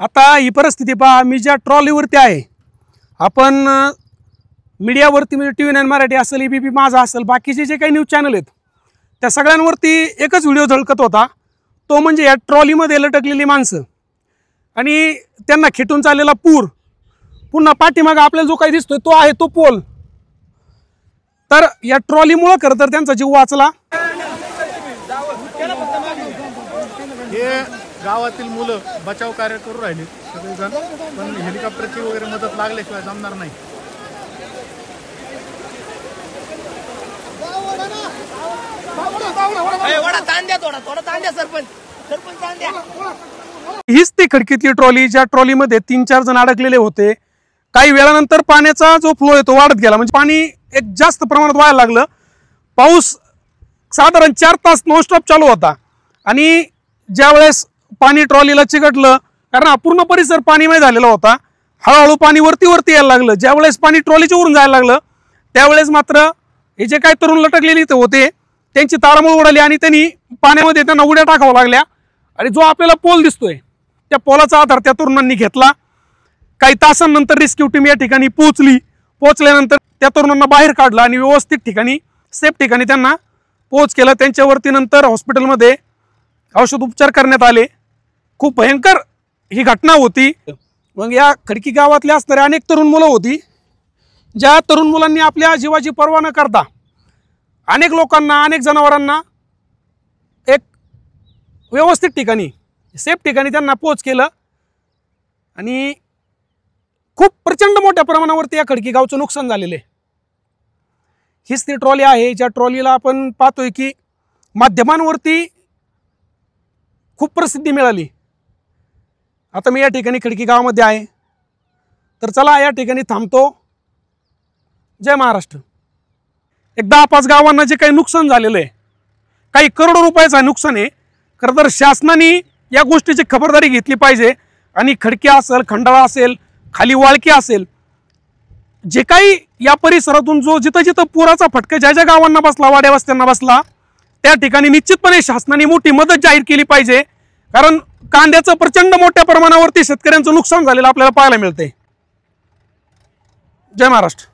आता ही परिस्थिती पहा, मी ज्या ट्रॉलीवरती आहे, आपण मीडियावरती म्हणजे TV9 मराठी असेल, ABP माझा असेल, बाकीचे जे काही न्यूज चॅनल आहेत त्या सगळ्यांवरती एकच व्हिडिओ झळकत होता, तो म्हणजे या ट्रॉलीमध्ये लटकलेली माणसं आणि त्यांना खेटून चाललेला पूर, पुन्हा पाठीमागे आपल्याला जो काही दिसतोय तो आहे तो पोल। तर या ट्रॉलीमुळे खरं तर त्यांचा जीव वाचला। हे गावातील मुलं बचाव कार्य करू राहिले सगळेजण, पण हेलिकॉप्टरची वगैरे मदत लागल्याशिवाय जमणार नाही। हीच ती खडकीतली ट्रॉली, ज्या ट्रॉलीमध्ये 3-4 जण अडकलेले होते। काही वेळानंतर पाण्याचा जो फ्लो आहे तो वाढत गेला, म्हणजे पाणी एक जास्त प्रमाणात व्हायला लागलं। पाऊस साधारण 4 तास नॉनस्टॉप चालू होता आणि ज्यावेळेस पाणी ट्रॉलीला चिकटलं, कारण हा पूर्ण परिसर पाणीमय झालेला होता, हळूहळू पाणी वरती यायला लागलं। ज्यावेळेस पाणी ट्रॉलीच्या वरून जायला लागलं त्यावेळेस मात्र हे जे काही तरुण लटकलेले इथे होते त्यांची तारांबळ उडाली आणि त्यांनी पाण्यामध्ये त्यांना उड्या टाकाव्या लागल्या आणि जो आपल्याला पोल दिसतोय त्या पोलाचा आधार त्या तरुणांनी घेतला। काही तासांनंतर रेस्क्यू टीम या ठिकाणी पोहोचल्यानंतर त्या तरुणांना बाहेर काढलं आणि व्यवस्थित ठिकाणी, सेफ ठिकाणी त्यांना पोहोच केलं। त्यांच्यावरती नंतर हॉस्पिटलमध्ये औषध उपचार करण्यात आले। खूप भयंकर ही घटना होती। मग या खडकी गावातल्या असणाऱ्या अनेक तरुण मुलं होती, ज्या तरुण मुलांनी आपल्या जीवाची पर्वा न करता अनेक लोकांना, अनेक जनावरांना एक व्यवस्थित ठिकाणी, सेफ ठिकाणी त्यांना पोहोच केलं आणि खूप प्रचंड मोठ्या प्रमाणावरती या खडकी गावचं नुकसान झालेलं आहे। हीच ती ट्रॉली आहे, ज्या ट्रॉलीला आपण पाहतोय की माध्यमांवरती खूप प्रसिद्धी मिळाली। आता मी या ठिकाणी खडकी गावामध्ये आहे, तर चला या ठिकाणी थांबतो। जय महाराष्ट्र। एक 10-5 गावांना जे काही नुकसान झालेलं आहे, काही करोडो रुपयाचं नुकसान आहे, खरं तर शासनाने या गोष्टीची खबरदारी घेतली पाहिजे आणि खडकी असेल, खंडाळा असेल, खाली वाळकी असेल, जे काही या परिसरातून जो जिथं पुराचा फटका ज्या ज्या गावांना बसला, वाड्या वस्त्यांना बसला, त्या ठिकाणी निश्चितपणे शासनाने मोठी मदत जाहीर केली पाहिजे। कारण कांद्याचं प्रचंड मोठ्या प्रमाणावरती शेतकऱ्यांचं नुकसान झालेलं आपल्याला पाहायला मिळतंय। जय महाराष्ट्र।